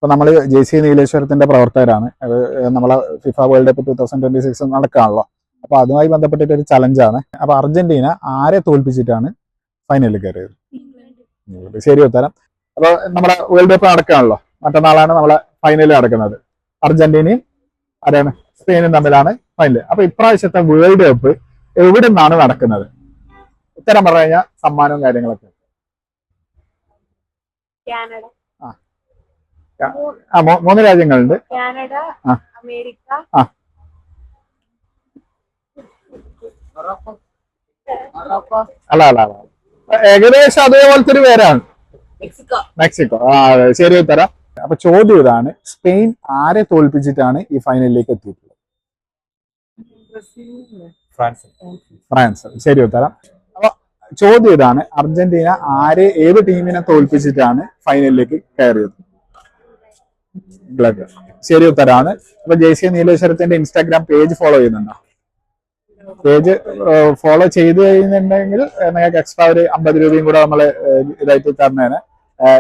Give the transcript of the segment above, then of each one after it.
ഇപ്പൊ നമ്മൾ JC നീലേശ്വരത്തിന്റെ പ്രവർത്തകരാണ്. അത് നമ്മളെ ഫിഫ വേൾഡ് കപ്പ് 2026 നടക്കുകയാണല്ലോ. അപ്പൊ അതുമായി ബന്ധപ്പെട്ടിട്ട് ഒരു ചലഞ്ചാണ്. അപ്പൊ അർജന്റീന ആരെ തോൽപ്പിച്ചിട്ടാണ് ഫൈനലിൽ കയറിയത്? ശരി ഉത്തരം. അപ്പൊ നമ്മുടെ വേൾഡ് കപ്പ് നടക്കുകയാണല്ലോ, മറ്റന്നാളാണ് നമ്മളെ ഫൈനൽ നടക്കുന്നത്. അർജന്റീനയും ആരാണ്? സ്പെയിനും തമ്മിലാണ് ഫൈനൽ. അപ്പൊ ഇപ്രാവശ്യത്തെ വേൾഡ് കപ്പ് എവിടെ നിന്നാണ് നടക്കുന്നത്? ഉത്തരം പറഞ്ഞു കഴിഞ്ഞാൽ സമ്മാനവും കാര്യങ്ങളൊക്കെ. കാനഡ. മൂന്ന് രാജ്യങ്ങളുണ്ട്. കാനഡ, അമേരിക്ക, അല്ല അല്ല അല്ല, ഏകദേശം അതേപോലത്തെ ഒരു പേരാണ്. മെക്സിക്കോ. ശരി ഉത്തരം. അപ്പൊ ചോദ്യം ഇതാണ്, സ്പെയിൻ ആരെ തോൽപ്പിച്ചിട്ടാണ് ഈ ഫൈനലിലേക്ക് എത്തിയിട്ടുള്ളത്? ഫ്രാൻസ്. ശരി ഉത്തരം. അപ്പൊ ചോദ്യം ഇതാണ്, അർജന്റീന ഏത് ടീമിനെ തോൽപ്പിച്ചിട്ടാണ് ഫൈനലിലേക്ക് കയറിയത്? ഇംഗ്ലണ്ട്. ശരി ഉത്തരമാണ്. അപ്പൊ JC നീലേശ്വരത്തിന്റെ ഇൻസ്റ്റാഗ്രാം പേജ് ഫോളോ ചെയ്യുന്നുണ്ടോ? പേജ് ഫോളോ ചെയ്ത് കഴിയുന്നുണ്ടെങ്കിൽ നിങ്ങൾക്ക് എക്സ്ട്രാ ഒരു 50 രൂപയും കൂടെ നമ്മള് ഇതായിട്ട് തന്നേനെ.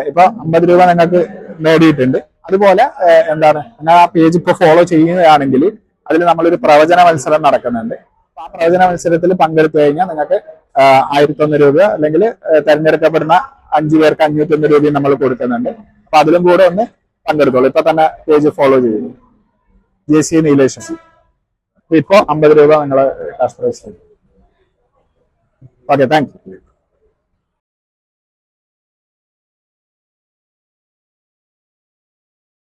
ഇപ്പൊ 50 രൂപ നിങ്ങൾക്ക് നേടിയിട്ടുണ്ട്. അതുപോലെ എന്താണ്, നിങ്ങൾ ആ പേജ് ഇപ്പൊ ഫോളോ ചെയ്യുകയാണെങ്കിൽ അതിൽ നമ്മളൊരു പ്രവചന മത്സരം നടക്കുന്നുണ്ട്. ആ പ്രവചന മത്സരത്തിൽ പങ്കെടുത്തു കഴിഞ്ഞാൽ നിങ്ങൾക്ക് 1001 രൂപ അല്ലെങ്കിൽ തെരഞ്ഞെടുക്കപ്പെടുന്ന 5 പേർക്ക് 501 രൂപയും നമ്മൾ കൊടുക്കുന്നുണ്ട്. അപ്പൊ അതിലും കൂടെ ഒന്ന് പങ്കെടുത്തോളൂ. ഇപ്പൊ തന്നെ പേജ് ഫോളോ ചെയ്യുന്നു, JC നീലേശ്വരം. ഇപ്പൊ 50 രൂപ നിങ്ങളെ കാശ് പ്രൈസ്. Okay, thank you.